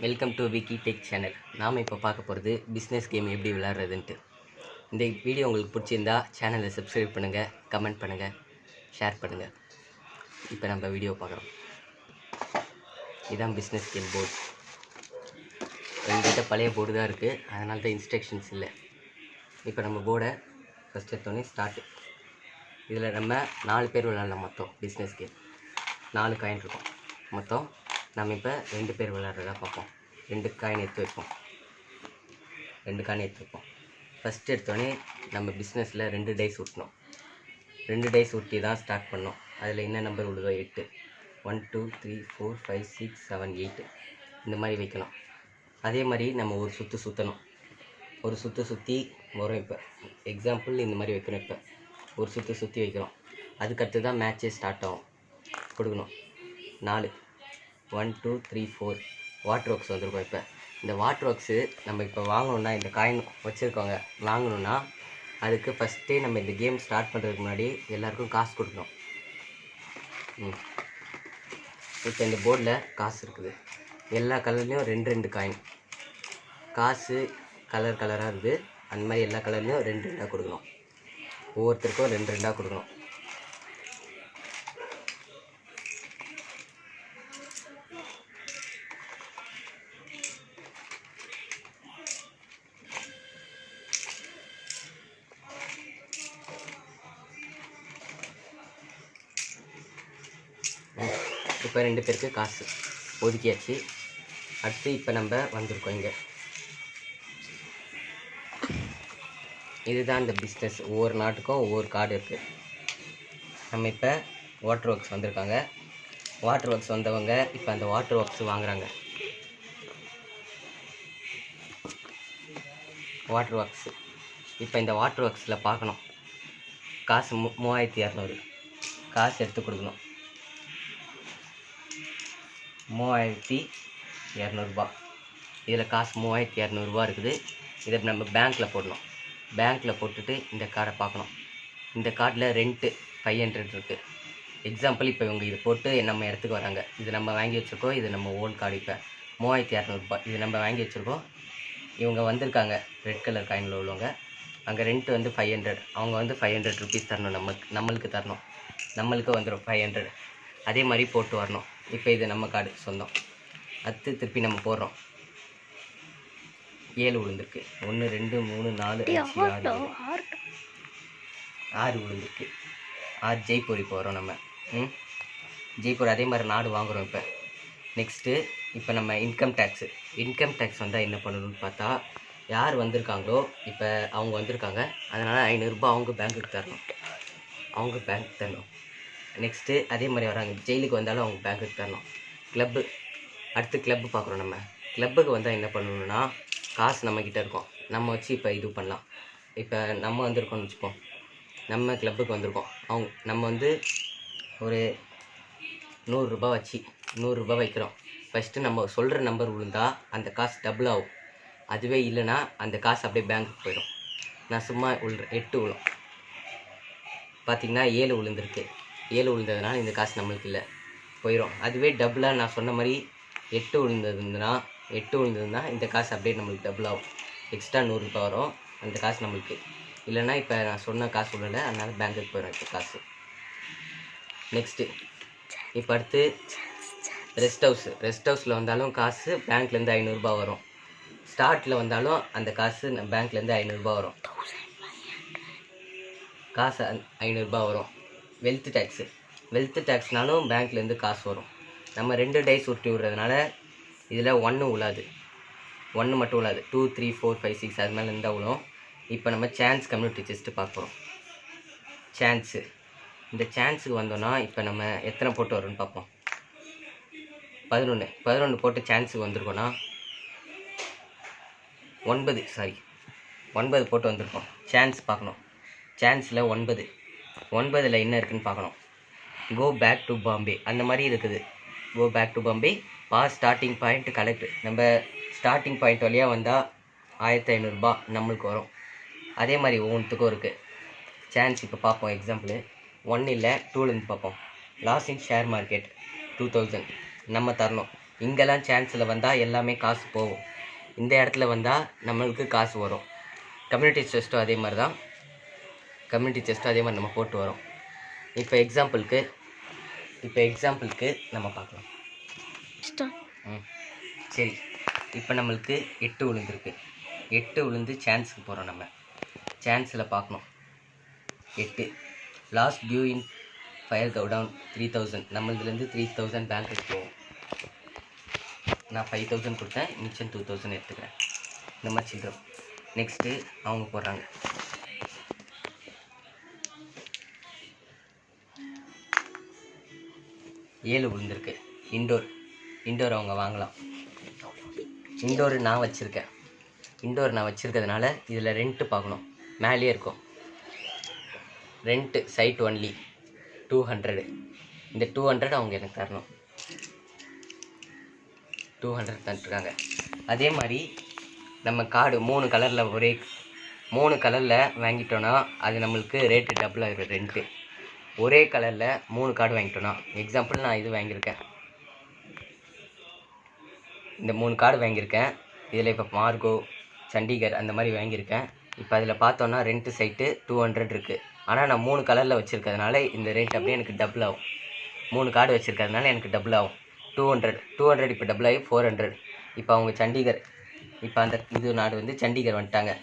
Welcome to Vicky tech channel. நாம் இப்போ பார்க்க போகிறது பிஸ்னஸ் கேம் எப்படி விளையாடுறதுன்ட்டு. இந்த வீடியோ உங்களுக்கு பிடிச்சிருந்தா சேனலை சப்ஸ்கிரைப் பண்ணுங்கள், கமெண்ட் பண்ணுங்கள், ஷேர் பண்ணுங்கள். இப்போ நம்ம வீடியோ பார்க்குறோம். இதுதான் பிஸ்னஸ் கேம் போர்டு. எங்கள்கிட்ட பழைய போர்டு தான் இருக்குது, அதனால தான் இன்ஸ்ட்ரக்ஷன்ஸ் இல்லை. இப்போ நம்ம போர்டை ஃபஸ்ட் எடுத்தோடனே ஸ்டார்ட்டு. இதில் நம்ம 4 பேர் விளையாடலாம். மொத்தம் பிஸ்னஸ் கேம் 4 காயின் இருக்கும் மொத்தம். நம்ம இப்போ 2 பேர் விளையாடுறதா பார்ப்போம். 2 காயின் எடுத்து வைப்போம். ஃபஸ்ட்டு எடுத்தோடனே நம்ம பிஸ்னஸில் 2 டைஸ் ஊட்டணும். 2 டைஸ் ஊட்டி தான் ஸ்டார்ட் பண்ணோம். அதில் என்ன நம்பர் விழுதோ 8, 1 2 3 4 5 6 7 8 இந்த மாதிரி வைக்கணும். அதே மாதிரி நம்ம ஒரு சுற்று சுற்றணும். ஒரு சுற்று சுற்றி வரும். இப்போ எக்ஸாம்பிள் இந்த மாதிரி வைக்கணும். இப்போ ஒரு சுற்று சுற்றி வைக்கிறோம். அதுக்கடுத்து தான் மேட்ச்சே ஸ்டார்ட் ஆகும். கொடுக்கணும் 4 1 2 3 4 வாட்டர் ஒர்க்ஸ் வந்திருக்கோம். இப்போ இந்த வாட்டர் ஒர்க்ஸு நம்ம இப்போ வாங்கணுன்னா, இந்த காயின் வச்சுருக்கோங்க வாங்கணுன்னா, அதுக்கு ஃபஸ்ட்டே நம்ம இந்த கேம் ஸ்டார்ட் பண்ணுறதுக்கு முன்னாடி எல்லாேருக்கும் காசு கொடுக்கணும். இப்போ இந்த போர்டில் காசு இருக்குது. எல்லா கலர்லேயும் 2 காயின். காசு கலராக இருக்குது. அந்த மாதிரி எல்லா கலர்லேயும் 2 கொடுக்கணும். ஒவ்வொருத்தருக்கும் 2 கொடுக்கணும். இப்போ 2 பேருக்கு காசு ஒதுக்கியாச்சு. அடுத்து இப்போ நம்ம வந்திருக்கோம் இங்கே. இதுதான் இந்த பிஸ்னஸ். ஒவ்வொரு நாட்டுக்கும் ஒவ்வொரு கார்டு இருக்குது. நம்ம இப்போ வாட்டர் ஒர்க்ஸ் வந்திருக்காங்க. வாட்டர் ஒர்க்ஸ் வந்தவங்க இப்போ அந்த வாட்டர் ஒர்க்ஸ் வாங்குகிறாங்க. வாட்டர் ஒர்க்ஸ் இப்போ இந்த வாட்டர் ஒர்க்ஸில் பார்க்கணும். காசு 3200 காசு எடுத்து கொடுக்கணும். 3200 இதில் காசு 3200 இருக்குது. இதை நம்ம பேங்க்கில் போடணும். பேங்க்கில் போட்டுட்டு இந்த கார்டை பார்க்கணும். இந்த கார்டில் ரெண்ட்டு 500 இருக்குது. எக்ஸாம்பிள் இப்போ இவங்க இது போட்டு நம்ம இடத்துக்கு வராங்க. இது நம்ம வாங்கி வச்சுருக்கோம். இது நம்ம ஓன் கார்டு. இப்போ 3200 இது நம்ம வாங்கி வச்சுருக்கோம். இவங்க வந்திருக்காங்க ரெட் கலர் காயினில் உள்ளவங்க. அங்கே ரெண்ட்டு வந்து 500. அவங்க வந்து 500 ருபீஸ் தரணும். நம்மளுக்கு தரணும். நம்மளுக்கு வந்துடும் 500. அதே மாதிரி போட்டு வரணும். இப்போ இது நம்ம கார்டு சொந்தம். அடுத்து திருப்பி நம்ம போடுறோம். 7 விழுந்திருக்கு. 1 2 3 4 5 6 விழுந்திருக்கு. 6 ஜெய்ப்பூர் இப்போ வரோம் நம்ம. ஜெய்ப்பூர் அதே மாதிரி நாடு வாங்குகிறோம். இப்போ நெக்ஸ்ட்டு இப்போ நம்ம இன்கம் டேக்ஸ் வந்தால் என்ன பண்ணணும்னு பார்த்தா, யார் வந்திருக்காங்களோ இப்போ அவங்க வந்திருக்காங்க, அதனால் 500 அவங்க பேங்க்குக்கு தரணும். நெக்ஸ்ட்டு அதே மாதிரி வராங்க. ஜெயிலுக்கு வந்தாலும் அவங்க பேங்க்குக்கு தரணும். அடுத்து கிளப்பு பார்க்குறோம். நம்ம கிளப்புக்கு வந்தால் என்ன பண்ணணும்னா, காசு நம்மக்கிட்ட இருக்கும். நம்ம வச்சு இப்போ இது பண்ணலாம். இப்போ நம்ம வந்திருக்கோம்னு வச்சுப்போம். நம்ம கிளப்புக்கு வந்திருக்கோம். நம்ம வந்து ஒரு 100 ரூபா வைக்கிறோம். ஃபஸ்ட்டு நம்ம சொல்கிற நம்பர் விழுந்தால் அந்த காசு டபுள் ஆகும். அதுவே இல்லைன்னா அந்த காசு அப்படியே பேங்க்குக்கு போயிடும். நான் சும்மா 8 விழும். பார்த்திங்கன்னா 7 விழுந்திருக்கு. 7 விழுந்ததுனால இந்த காசு நம்மளுக்கு இல்லை, போயிடும். அதுவே டபுளாக நான் சொன்ன மாதிரி 8 விழுந்ததுன்னா இந்த காசு அப்படியே நம்மளுக்கு டபுள் ஆகும். எக்ஸ்ட்ரா 100 ரூபா வரும். அந்த காசு நம்மளுக்கு இல்லைன்னா இப்போ நான் சொன்ன காசு விடலை, அதனால் பேங்க்குக்கு போயிடும் இப்போ காசு. நெக்ஸ்ட்டு இப்போ அடுத்து ரெஸ்ட் ஹவுஸில் வந்தாலும் காசு பேங்க்லேருந்து 500 ரூபா வரும். ஸ்டார்ட்டில் வந்தாலும் அந்த காசு பேங்க்லேருந்து 500 ரூபா வரும். காசு 500 ரூபா வரும். வெல்த் டேக்ஸ்னாலும் பேங்க்லேருந்து காசு வரும். நம்ம 2 டைஸ் உருட்டி விடுறதுனால இதில் 1 விழாது. 1 மட்டும் விழாது. 2 3 4 5 6 அது மேலே இருந்தால் விழும். இப்போ நம்ம சான்ஸ் கம்யூனிட்டி டெஸ்ட்டு பார்க்குறோம். இந்த சான்ஸுக்கு வந்தோன்னா இப்போ நம்ம எத்தனை போட்டு வரோன்னு பார்ப்போம். 11 போட்டு சான்ஸுக்கு வந்திருக்கோன்னா 9 போட்டு வந்திருக்கோம். சான்ஸ் பார்க்கணும். சான்ஸில் 9 என்ன இருக்குதுன்னு பார்க்கணும். கோ பேக் டு பாம்பே அந்த மாதிரி இருக்குது. Go back to Bombay pass starting point collect. நம்ம ஸ்டார்டிங் பாயிண்ட் வழியாக வந்தால் 1500 ரூபா நம்மளுக்கு வரும். அதே மாதிரி ஒவ்வொன்றுத்துக்கும் இருக்குது சான்ஸ். இப்போ பார்ப்போம். எக்ஸாம்பிள் 1 இல்லை 2லேருந்து பார்ப்போம். லாஸ் இன் ஷேர் மார்க்கெட் 2000 நம்ம தரணும். இங்கெல்லாம் சான்ஸில் வந்தால் எல்லாமே காசு போகும். இந்த இடத்துல வந்தால் நம்மளுக்கு காசு வரும். கம்யூனிட்டி செஸ்ட்டும் அதே மாதிரி தான். கம்யூனிட்டி செஸ்ட்டும் அதே மாதிரி நம்ம போட்டு வரோம். இப்போ எக்ஸாம்பிளுக்கு நம்ம பார்க்கலாம். சரி, இப்போ நம்மளுக்கு 8 விழுந்துருக்கு. 8 விழுந்து சான்ஸுக்கு போகிறோம். நம்ம சான்ஸில் பார்க்கணும். 8 லாஸ்ட் டியூ இன் ஃபயர் கவுடவுன் 3000. நம்மளதுலேருந்து 3000 பேங்க்குக்கு போகும். நான் 5000 கொடுத்தேன், மிச்சம் 2000 எடுத்துக்கிறேன். இந்த மாதிரி சில்லறம். நெக்ஸ்ட்டு அவங்க போடுறாங்க. ஏழு விழுந்திருக்கு. இண்டோர் அவங்க வாங்கலாம். இண்டோர் நான் வச்சுருக்கிறதுனால இதில் ரெண்ட்டு பார்க்கணும். மேலேயே இருக்கும் ரெண்ட்டு, சைட் ஒன்லி 200. இந்த 200 அவங்க எனக்கு தரணும். 200 தந்துட்டுருக்காங்க. அதே மாதிரி நம்ம கார்டு 3 கலரில் வாங்கிட்டோன்னா அது நம்மளுக்கு ரேட்டு டபுள் ஆகிடும். ரெண்ட்டு ஒரே கலரில் 3 கார்டு வாங்கிட்டோன்னா, எக்ஸாம்பிள் நான் இது வாங்கியிருக்கேன், இந்த 3 கார்டு வாங்கியிருக்கேன். இதில் இப்போ மார்கோ, சண்டிகர் அந்த மாதிரி வாங்கியிருக்கேன். இப்போ அதில் பார்த்தோன்னா ரெண்ட்டு சைட்டு 200 இருக்குது. ஆனால் நான் 3 கலரில் வச்சுருக்கிறதுனால இந்த ரேட் அப்படியே எனக்கு டபுள் ஆகும். 3 கார்டு வச்சுருக்கிறதுனால எனக்கு டபுள் ஆகும். 200 இப்போ டபுள் ஆகி 400. இப்போ அவங்க சண்டிகர், இப்போ அந்த இது நாடு வந்து சண்டிகர் வந்துட்டாங்க.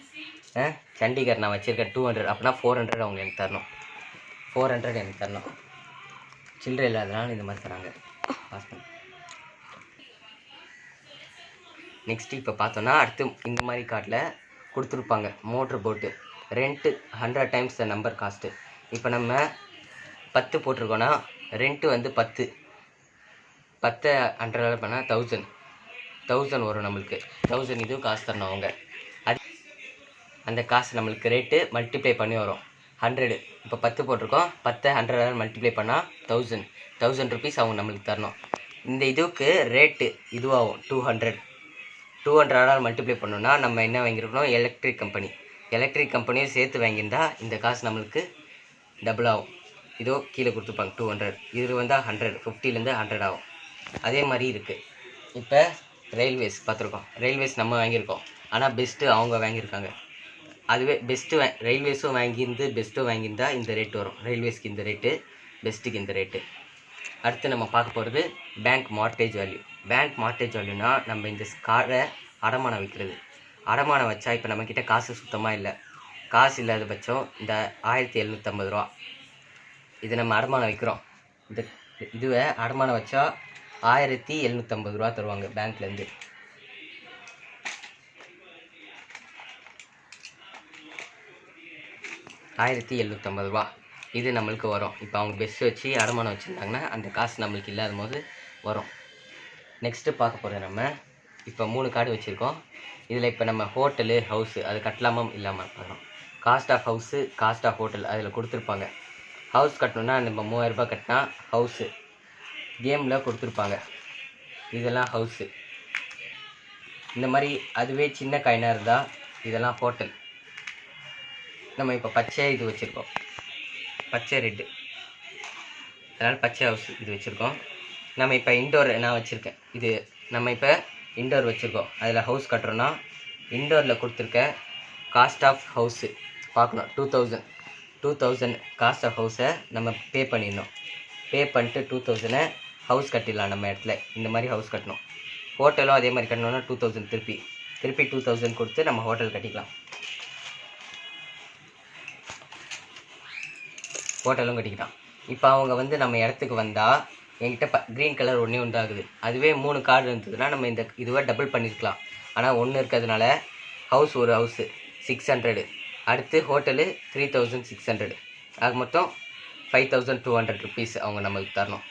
சண்டிகர் நான் வச்சுருக்கேன் 200. அப்படின்னா 400 அவங்க எனக்கு தரணும். 400 எனக்கு தரணும். சில்லறை இல்லாதனால இந்த மாதிரி தராங்க. பாஸ் பண்ணி நெக்ஸ்ட்டு இப்போ பார்த்தோன்னா அடுத்து இந்த மாதிரி கார்டில் கொடுத்துருப்பாங்க மோட்ரு போட்டு rent 100 times the number cost. இப்போ நம்ம 10 போட்டிருக்கோன்னா ரெண்ட்டு வந்து 10 100 பண்ணால் 1000 வரும் நம்மளுக்கு. 1000 இதுவும் காசு தரணும் அவங்க. அது அந்த காசு நம்மளுக்கு ரேட்டு மல்டிப்ளை பண்ணி வரும் 100. இப்போ 10 போட்டிருக்கோம், 10 100 மல்டிப்ளை பண்ணால் 1000 ருபீஸ் அவங்க நம்மளுக்கு தரணும். இந்த இதுக்கு ரேட்டு இதுவாகும் 200 மல்டிப்ளை பண்ணோன்னா நம்ம என்ன வாங்கியிருக்கணும், எலக்ட்ரிக் கம்பெனியும் சேர்த்து வாங்கியிருந்தா இந்த காசு நம்மளுக்கு டபுள் ஆகும். இதோ கீழே கொடுத்துருப்பாங்க 200. இது வந்தால் 100, 50லேருந்து 100 ஆகும். அதே மாதிரி இருக்குது. இப்போ ரயில்வேஸ் பார்த்துருக்கோம். ரயில்வேஸ் நம்ம வாங்கியிருக்கோம், ஆனால் பெஸ்ட்டு அவங்க வாங்கியிருக்காங்க. அதுவே ரயில்வேஸும் வாங்கியிருந்தா இந்த ரேட் வரும். ரயில்வேஸ்க்கு இந்த ரேட்டு, பெஸ்ட்டுக்கு இந்த ரேட்டு. அடுத்து நம்ம பார்க்க போகிறது பேங்க் மார்ட்டேஜ் வேல்யூனா நம்ம இந்த காரை அடமானம் வைக்கிறது. அடமானம் வச்சா இப்போ நம்மக்கிட்ட காசு சுத்தமாக இல்லை. காசு இல்லாத பட்சம் இந்த 1750 ரூபா இது நம்ம அடமானம் வைக்கிறோம். இதுவை அடமானம் வச்சா 1750 ரூபா தருவாங்க பேங்க்லேருந்து. ரூபா இது நம்மளுக்கு வரும். இப்போ அவங்க பெஸ்ட் வச்சு அடமானம் வச்சுருந்தாங்கன்னா அந்த காசு நம்மளுக்கு இல்லாத போது வரும். நெக்ஸ்ட்டு பார்க்க போகிறது நம்ம இப்போ 3 கார்டு வச்சுருக்கோம். இதில் இப்போ நம்ம ஹோட்டலு, ஹவுஸு அது கட்டலாமா இல்லாமல் பார்க்குறோம். Cost of house, cost of hotel அதில் கொடுத்துருப்பாங்க. ஹவுஸ் கட்டணுன்னா நம்ம 3000 ரூபாய் கட்டினா ஹவுஸு கேமில் கொடுத்துருப்பாங்க. இதெல்லாம் ஹவுஸு. இந்த மாதிரி அதுவே சின்ன காயினாக இருந்தால் இதெல்லாம் ஹோட்டல். நம்ம இப்போ பச்சை இது வச்சுருக்கோம், பச்சை ரெட்டு, அதனால் பச்சை ஹவுஸ் இது வச்சுருக்கோம். நம்ம இப்போ இண்டோர் நான் வச்சுருக்கேன். இது நம்ம இப்போ இண்டோர் வச்சுருக்கோம். அதில் ஹவுஸ் கட்டுறோன்னா இண்டோரில் கொடுத்துருக்க காஸ்ட் ஆஃப் ஹவுஸு பார்க்கணும். 2000 காஸ்ட் ஆஃப் ஹவுஸை நம்ம பே பண்ணிடணும். பே பண்ணிட்டு 2000 ஹவுஸ் கட்டிடலாம். நம்ம இடத்துல இந்த மாதிரி ஹவுஸ் கட்டணும். ஹோட்டலும் அதே மாதிரி கட்டணுன்னா 2000 திருப்பி 2000 கொடுத்து நம்ம ஹோட்டல் கட்டிக்கலாம். ஹோட்டலும் கட்டிக்கிட்டான். இப்போ அவங்க வந்து நம்ம இடத்துக்கு வந்தால் என்கிட்ட க்ரீன் கலர் ஒன்றே ஆகுது. அதுவே 3 கார்டு இருந்ததுன்னா நம்ம இந்த இதுவை டபுள் பண்ணியிருக்கலாம். ஆனால் ஒன்று இருக்கிறதுனால ஒரு ஹவுஸு 600, அடுத்து ஹோட்டலு 3600, ஆக மொத்தம் 5200 ருபீஸ் அவங்க நம்மளுக்கு தரணும்.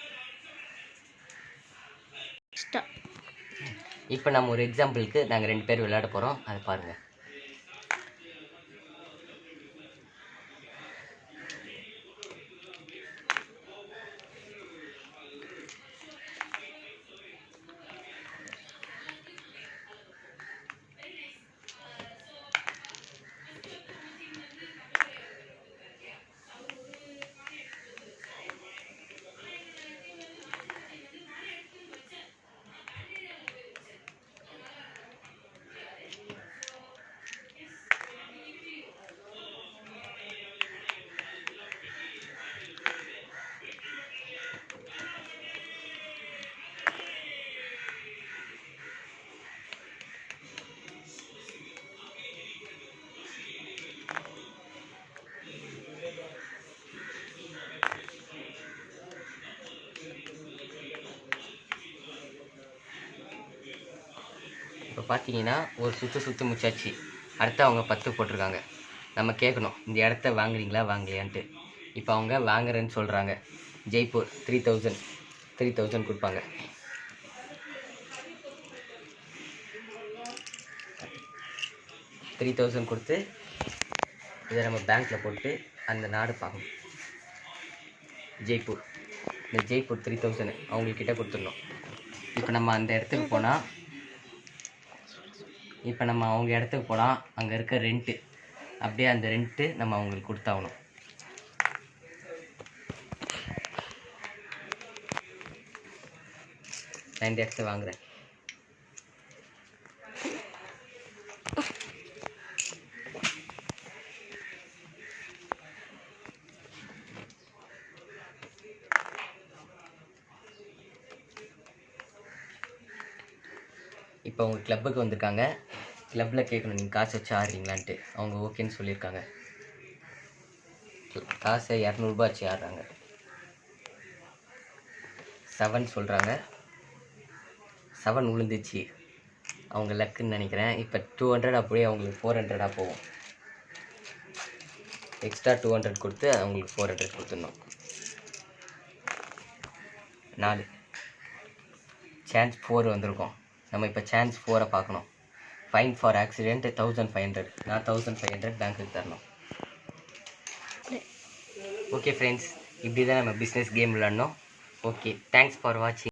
இப்போ நம்ம ஒரு எக்ஸாம்பிளுக்கு நாங்கள் 2 பேர் விளையாட போகிறோம், அதை பாருங்கள். இப்போ பார்த்தீங்கன்னா ஒரு சுற்று முச்சாச்சு. அடுத்து அவங்க 10 போட்டிருக்காங்க. நம்ம கேட்கணும் இந்த இடத்த வாங்குறீங்களா வாங்கலையான்ட்டு. இப்போ அவங்க வாங்குறேன்னு சொல்கிறாங்க. ஜெய்ப்பூர் 3000 கொடுப்பாங்க. $3000 கொடுத்து இதை நம்ம பேங்க்கில் போட்டு அந்த நாடு பார்க்கணும். ஜெய்ப்பூர், இந்த ஜெய்ப்பூர் 3000 அவங்கக்கிட்ட கொடுத்துடணும். இப்போ நம்ம அந்த இடத்துக்கு போனால் அவங்க இடத்துக்கு போனால் அங்கே இருக்க ரெண்ட்டு, அப்படியே அந்த ரெண்ட்டு நம்ம அவங்களுக்கு கொடுத்தாகணும். நான் இந்த இடத்த வாங்குகிறேன். இப்போ அவங்க கிளப்புக்கு வந்திருக்காங்க. கிளப்பில் கேட்கணும் நீங்கள் காசு வச்சு ஆடுறீங்களான்ட்டு. அவங்க ஓகேன்னு சொல்லியிருக்காங்க. காசை 200 ரூபா வச்சு ஆடுறாங்க. 7 சொல்கிறாங்க. 7 விழுந்துச்சு. அவங்க லக்குன்னு நினைக்கிறேன். இப்போ 200 அப்படியே அவங்களுக்கு 400 போகும். எக்ஸ்ட்ரா 200 கொடுத்து அவங்களுக்கு 400 கொடுத்துடணும். 4 சான்ஸ் 4 வந்திருக்கோம். நம்ம இப்போ சான்ஸ் 4 பார்க்கணும். Fine for accident 1500. நான் 1500 பேங்க்குக்கு தரணும். ஓகே ஃப்ரெண்ட்ஸ், இப்படி தான் நம்ம பிஸ்னஸ் கேம் விளாட்ணும். ஓகே, தேங்க்ஸ் ஃபார் வாட்சிங்.